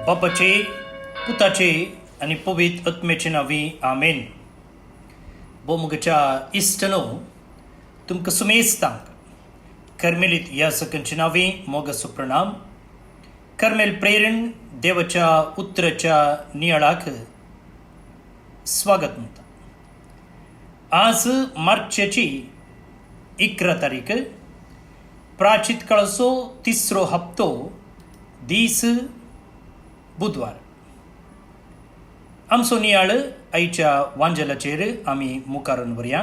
बापाचे पुताचे आणि पवित्र आत्म्याचे नावी आमेन. बोमुगच्या इष्टनो तुमकां सुमेस्तांक कर्मेलीत या सकंचे नावी मोगस प्रणाम. कर्मेल प्रेरण देवाच्या उतराच्या नियाळाक स्वागत म्हणटा. आज मार्चची 11 तारीख, प्राचीत काळाचो तिसरो हप्तो, दीस बुधवार. आमचो नियाळ आयच्या वांजलाचेर आमी मुखारून व्हरया.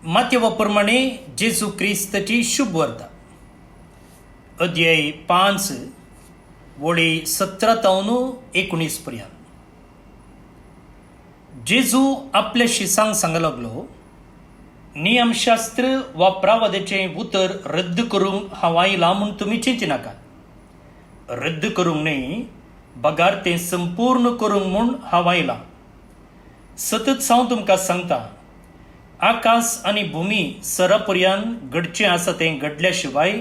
माथ्यवा प्रमाणे जेजू क्रिस्ताची शुभ वार्ता, अध्याय 5 वळी 17 तावन 19 पर्यंत. जेजू आपल्या शिसांक सांगूंक लागलो, नियमशास्त्र वा प्रावादाचें उतर रद्द करूंक हांव आयलां म्हूण तुमी चिंती नाकात. रद्द करूंक न्ही, बगार तें संपूर्ण करूंक म्हूण हांव आयलां. सतत हांव तुमकां सांगता, आकाश आनी भुमी सरा पर्यंत घडचें आसा तें घडल्या शिवाय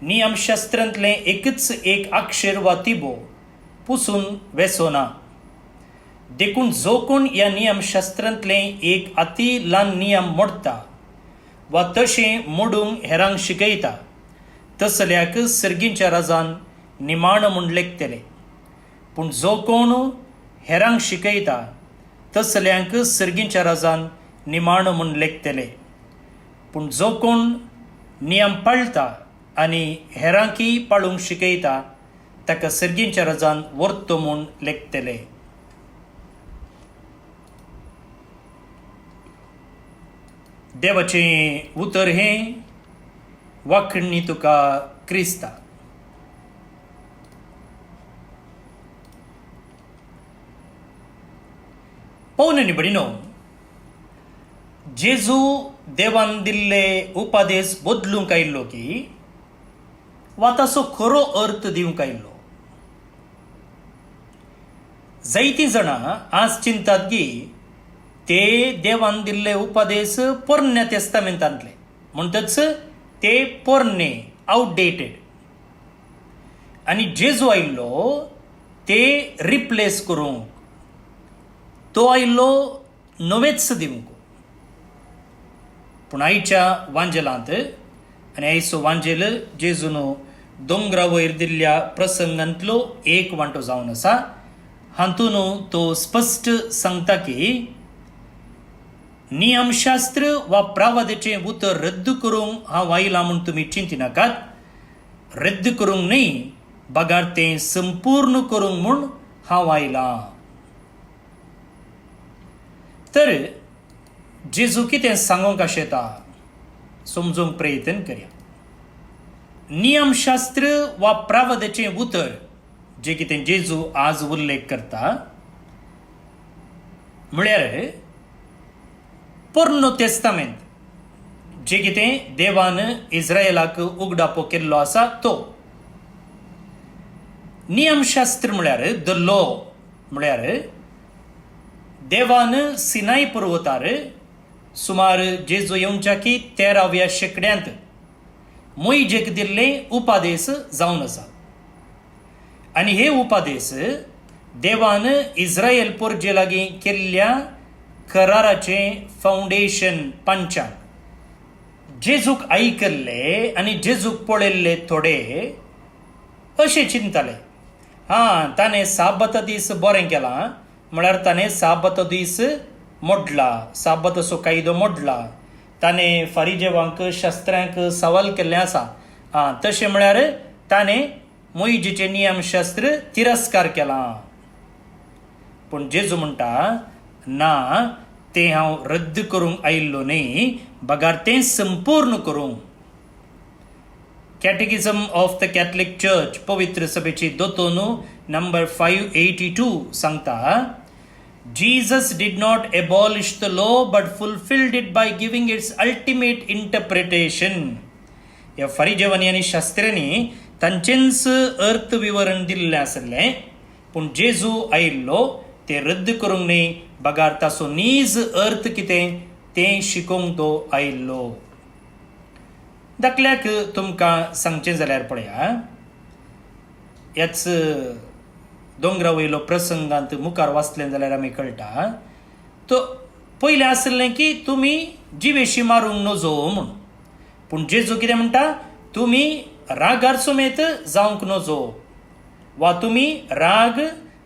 नियमशास्त्रांतलें एकच एक अक्षर वा तिबो पुसून वेसो ना. देखून जो कोण ह्या नियमशास्त्रांतलें एक अति ल्हान नियम मोडटा वा तशें मोडूंक हेरांक शिकयता, तसल्याक सर्गींच्या राजान निमाण म्हूण लेखतलें. पूण जो कोण हेरांक शिकयता, तसल्यांक सर्गींच्या राजान निमाण म्हूण लेखतलें. पूण जो कोण नियम पाळटा आनी हेरांकी पाळूंक शिकयता, ताका सर्गींच्या राजान वर्तो म्हूण लेखतलें. देवाचें उतर हें वाखणी तुका क्रिस्ता. पौन बडिनो, जेजू देवान दिल्ले उपादेश बदलूंक आयिल्लो की वा ताचो खरो अर्थ दिवंक आयिल्लो? जायतीं जाणां आज चिंतात की ते देवान दिल्ले उपादेश पोरण्या तेस्तामेंतांतले, म्हणटच ते पोरणे, आउटडेटेड. आनी जेजू आयिल्लो ते रिप्लेस करूंक, तो आयिल्लो नवेच दिवंक. पूण आयच्या वांजलांत, आनी आयचो वांजेल जेजून दोंगरा वयर दिल्ल्या प्रसंगांतलो एक वांटो जावन आसा. हातून तो स्पश्ट सांगता की नियमशास्त्र वा प्रावादाचें उतर रद्द करूंक हांव आयलां म्हूण तुमी चिंती नाकात. रद्द करूंक न्ही, बगार तें संपूर्ण करूंक म्हूण हांव आयलां. तर जेजू कितें सांगूंक आशेता समजूंक प्रयत्न करया. नियमशास्त्र वा प्रावादाचें उतर जें कितें जेजू आज उल्लेख करता, म्हळ्यार पोरनो तेस्तामेंत, जें कितें देवान इस्रायलाक उगडापो केल्लो आसा तो. नियमशास्त्र म्हळ्यार द लॉ, म्हळ्यार देवान सिनाय पर्वतार सुमार जेजू येवच्या की 13व्या शेंकड्यांत मोइजेक दिल्ले उपादेश जावन आसा. आनी हे उपादेश देवान इस्रायल पोरजे लागीं केल्ल्या कराराचें फावंडेशन पंचांग. जेजूक आयकल्ले आनी जेजूक पळयल्ले थोडे अशें चिंतताले, ताणें साबत दीस बरें केलां, म्हळ्यार ताणें साबत दीस मोडला, साबतचो कायदो मोडला. ताणें फारिजेवांक शास्त्रांक सवाल केल्लें आसा, तशें म्हळ्यार ताणें मोइजेचें नियमशास्त्र तिरस्कार केला. पूण जेजू म्हणटा, ना, तें हांव रद्द करूंक आयिल्लो न्ही, बगार तें संपूर्ण करूंक. कॅटेकिझम ऑफ द कॅथलिक चर्च, पवित्र सभेची दोतोन नंबर 582 सांगता, Jesus did not abolish the law but fulfilled it by giving its ultimate interpretation. ह्या फारिजेवांनी आनी शास्त्र्यांनी तांचेंच अर्थ विवरण दिल्लें आसलें, पूण जेजू आयिल्लो तें रद्द करूंक न्ही, बगार ताचो नीज अर्थ कितें तें शिकोवंक तो आयिल्लो. दाखल्याक तुमकां सांगचें जाल्यार पळया, याच दोंगरा वयलो प्रसंगांत मुखार वाचलें जाल्यार आमी कळटा तो पयलें आसलें की तुमी जिवेशी मारूंक नजो म्हूण. पूण जेजू कितें म्हणटा, तुमी रागार समेत जावंक नजो, वा तुमी राग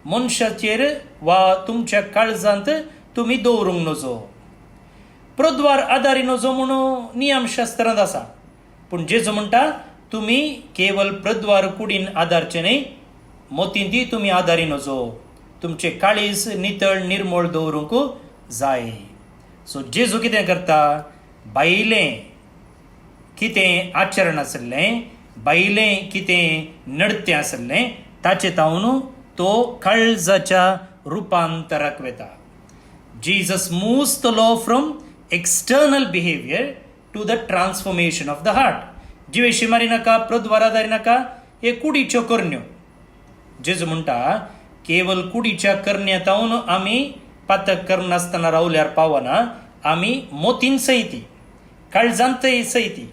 मनशाचेर वा तुमच्या काळजांत तुमी दवरूंक नजो. प्रद्वार आदारी नजो म्हणून नियमशास्त्रांत आसा. पूण जेजू म्हणटा तुमी केवळ प्रद्वार कुडीन आदारचे न्ही, मोतींती तुमी आदारी नजो. तुमचे काळीज नितळ निर्मळ दवरूंक जाय. सो जेजू कितें करता, बायलें कितें आचरण आसलें, बायलें कितें नडतें आसलें ताचे तावन तो काळजाच्या रुपांतराक वेता. Jesus moves the law from external behavior to the transformation of the heart. जिवेशी मारी नाका, प्रद्वार आदारी नाका, हे कुडीच्यो करण्यो. जेजू म्हणटा केवळ कुडीच्या करण्यातावन आमी पातक करनासतना रावल्यार पावना, आमी मोतीन सयती, काळजांतय सयती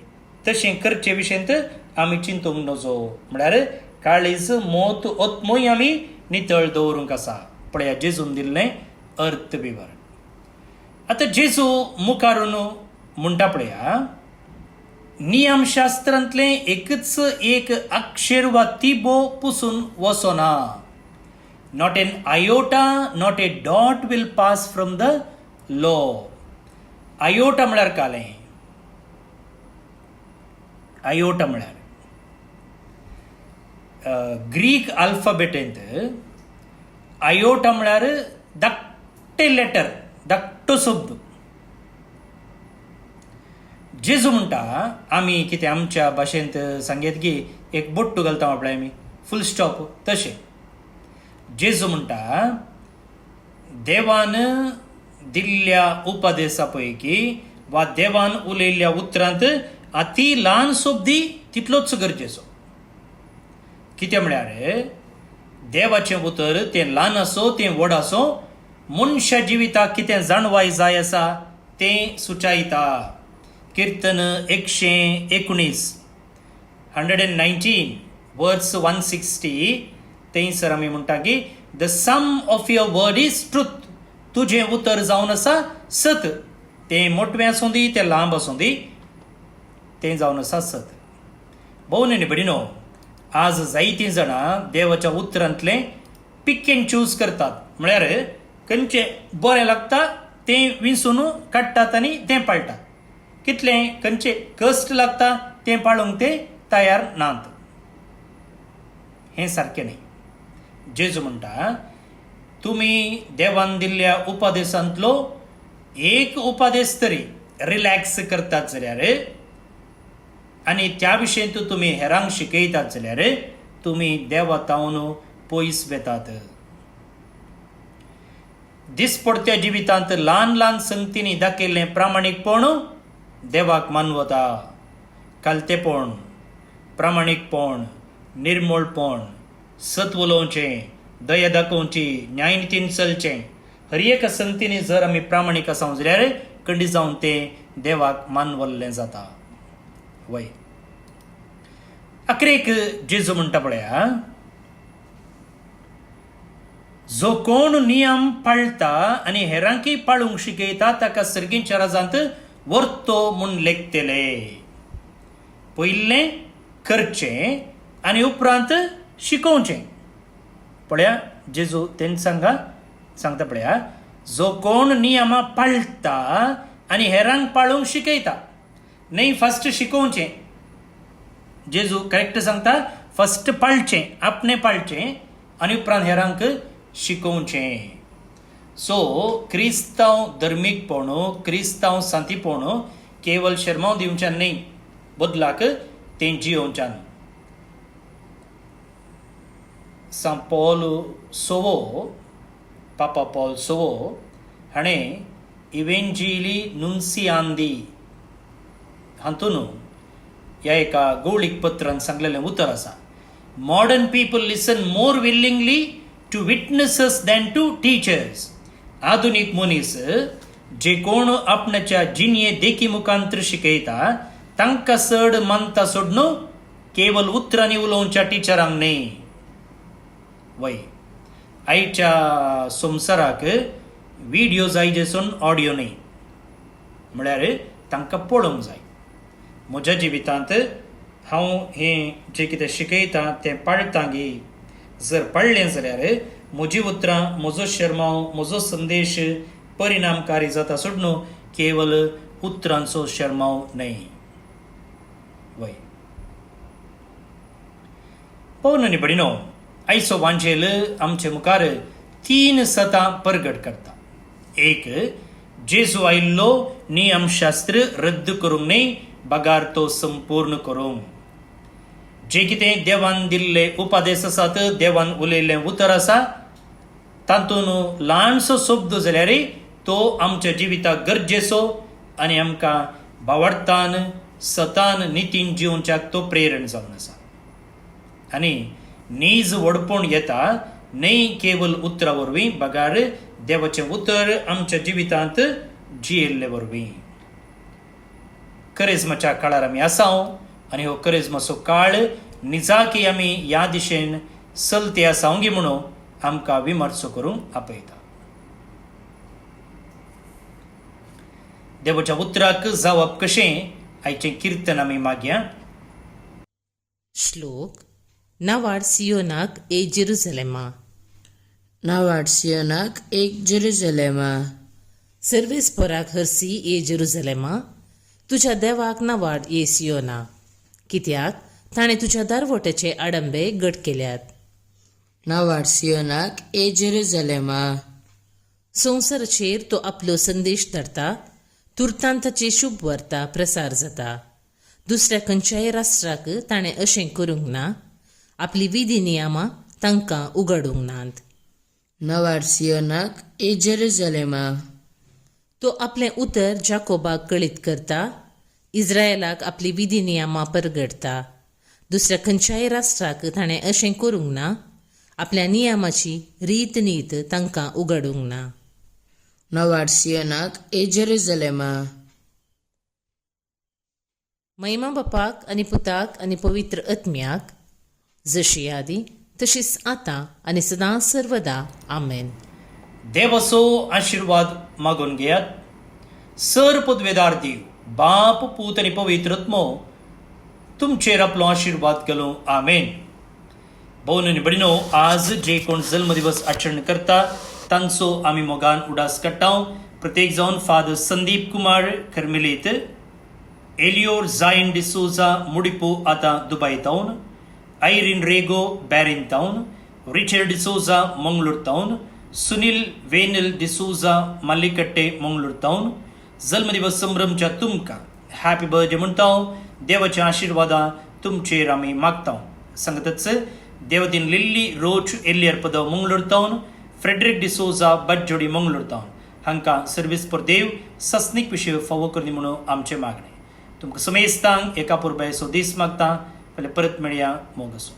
तशें करचे विशयंत आमी चिंतूंक नजो. म्हळ्यार काळीज मोत ओत्मूय आमी नितळ दवरूंक आसा. पळया जेजून दिल्लें अर्थ विवरण. आतां जेजू मुखारून म्हणटा पळया, नियमशास्त्रांतलें एकच एक अक्षर वा तिबो पुसून वचोना. Not an iota, not a dot will pass from the law. Iota म्हळ्यार कालें. आयोटा म्हळ्यार ग्रीक अल्फाबेटेंत आयोटा म्हळ्यार धाकटे लेटर, धाकटो शब्द. जेजू म्हणटा आमी कितें आमच्या भाशेंत सांगयत की एक बोट्टू घालता आपल्या आमी फुल स्टॉप, तशें जेजू म्हणटा देवान दिल्ल्या उपदेशा पैकी वा देवान उलयल्ल्या उतरांत अति ल्हान शब्दी तितलोच गरजेचो. कितें म्हळ्यार देवाचें उतर तें ल्हान आसो तें व्हड आसो, मनशा जिविताक कितें जाणवाय जाय आसा तें सुचायता. कीर्तन 119 119 वर्स 160 थंयसर आमी म्हणटा की the sum of your word is truth. तुजें उतर जावन आसा सत. तें मोटवें आसूं दी, तें लांब आसूं दी, तें जावन आसा सत. भोव न्ही बडी न्हू, आज जायतीं जाणां देवाच्या उतरांतलें पिक एंड चूज करतात. म्हळ्यार खंयचें बरें लागता तें विंसून काडटात आनी तें पाळटात. कितलें खंयचें कश्ट लागता तें पाळूंक ते तयार नात. हें सारकें न्ही. जेजू म्हणटा तुमी देवान दिल्ल्या उपदेशांतलो एक उपदेश तरी रिलॅक्स करतात जाल्यार आनी त्या विशयींत तुमी हेरांक शिकयतात जाल्यार तुमी देवातावन पयस वेतात. दिसपडत्या जिवितांत ल्हान ल्हान संगतींनी दाखयल्लें प्रामाणीकपण देवाक मानवता. कालतेपण, प्रामाणीकपण, निर्मळपण, सत उलोवचें, दया दाखोवची, न्यायनितीन चलचें, हर एक संगतींनी जर आमी प्रामाणीक आसात जाल्यार खंडी जावन तें देवाक मानवल्लें जाता. वय अकरेक जेजू म्हणटा पळया, जो कोण नियम पाळटा आनी हेरांकय पाळूंक शिकयता ताका सर्गींच्या राजांत वर्तो म्हूण लेखतले. पयलें करचें आनी उपरांत शिकोवचें. पळया जेजू तें सांगता पळया, जो कोण नियमां पाळटा आनी हेरांक पाळूंक शिकयता. न्ही फस्ट शिकोवचें. जेजू करेक्ट सांगता, फस्ट पाळचें, आपणें पाळचें आनी उपरांत हेरांक शिकोवचें. सो क्रिस्तांव धर्मीकपण, क्रिस्तांव सांतीपण केवळ शर्माव दिवच्यान न्ही, बदलाक तें जियोवच्यान. सांत पॉल सोवो, पापा पॉल सोवो हाणें इवेंजिली नुन्सिआंदी हातून ह्या एका गवळीक पत्रांत सांगलेलें उतर आसा. Modern people listen more willingly to witnesses than to teachers. आधुनीक मनीस जे कोण आपणाच्या जिणये देखी मुखांतर शिकयता तांकां चड मानता सोडून केवळ उतरांनी उलोवच्या टिचरांक न्ही. वय आयच्या संवसाराक व्हिडिओ जाय जेसून ऑडियो न्ही म्हळ्यार तांकां पळोवंक जाय. म्हज्या जिवितांत हांव हें जें कितें शिकयतां तें पाळटां गे. जर पाळ्ळें जाल्यार म्हजीं उतरां, म्हजो शर्माव, म्हजो संदेश परिणामकारी जाता सोडून केवल उतरांचो शर्माव न्हय. वय पळोवन न्ही बडिनो, आयचो वांजेल आमचे मुखार 3 सतां परगट करता. एक, जेजू आयिल्लो नियमशास्त्र रद्द करूंक न्ही, बगार तो संपूर्ण करूंक. जे कितें देवान दिल्ले उपादेश आसात, देवान उलयल्लें उतर आसा, तातूंत ल्हानसो शब्द जाल्यार तो आमच्या जिविताक गरजेचो आनी आमकां भावार्थान सतान नितीन जिवच्याक तो प्रेरण जावन आसा. आनी नीज वडपण येता न्ही केवल उतरा वरवीं, बगार देवाचें उतर आमच्या जिवितांत जियेल्ले वरवीं. करिज्माच्या काळार आमी आसाव आनी हो करिज्माचो काळ निजाकी आमी ह्या दिशेन चलते आसावंगी म्हणून आमकां विमर्श करूंक आपयता. देवाच्या उतराक जावप कशें आयचें किर्तन आमी मागया. श्लोक. नावाड सियोनाक ए जेरुसलेमा, नावाड सियोनाक एक जेरुसलेमा, सर्वेस पोराक हरसी ए जेरुसलेमा, तुज्या देवाक नावाड ए सियोना, कित्याक ताणें तुज्या दारवोट्याचे आडंबे घट केल्यात. नावाड सियोनाक ए जेरुसलेमा, संवसाराचेर तो आपलो संदेश धरता, तुर्तांत ताची शुभ वार्ता प्रसार जाता. दुसऱ्या खंयच्याय राष्ट्राक ताणें अशें करूंक ना, आपली विधी नियमां तांकां उगडूंक नात. नावाड सियोनाक ए जेरुसलेमा, तो आपलें उतर जाकोबाक कळीत करता, इस्रायेलाक आपली विधी नियमां परगडता. दुसऱ्या खंयच्याय राष्ट्राक ताणें अशें करूंक ना, आपल्या नियमाची रीत नीत तांकां उगडूंक ना. नावाड सियोनाक ए जेरुसलेमा. महिमा बापाक आनी पुताक आनी पवित्र आत्म्याक, जशी आदी तशीच आतां आनी सदां सर्वदा आमेन. देवाचो आशिर्वाद मागून घेयात. सर पदवेदार देव, बाप, पूत आनी पवित्र आत्मो तुमचेर आपलो आशिर्वाद घालूं. आमेन. भोवन आनी भयणीनो, आज जे कोण जल्मदिवस आचरण करता तांचो आमी मोगान उडास काडटा. प्रत्येक जावन फादर संदीप कुमार कर्मिलीत, एलियोर जायन डिसोजा मुडिपो आतां दुबय टावन, आयरीन रेगो बॅरिन टावन, रिचर्ड डिसोजा मंगळूर टावन, सुनील वेनल डिसोजा मल्लिकट्टे मंगळूर टावन. जल्मदिवस संभ्रमच्या तुमकां हॅपी बर्थडे म्हणटा. देवाच्या आशिर्वादा तुमचेर आमी मागता. सांगतच देवतीन लिल्ली रोच एलियर पदव मंगळूर टावन, फ्रेडरिक डिसोजा बज्जोडी मंगळूर टावन हांकां सर्वीस पर देव सस्नीक विशय फावो करनी म्हणून आमचें मागणें. तुमकां समेस्तांक एका पुरबायचो दीस मागता. परत मेळया मोग असो.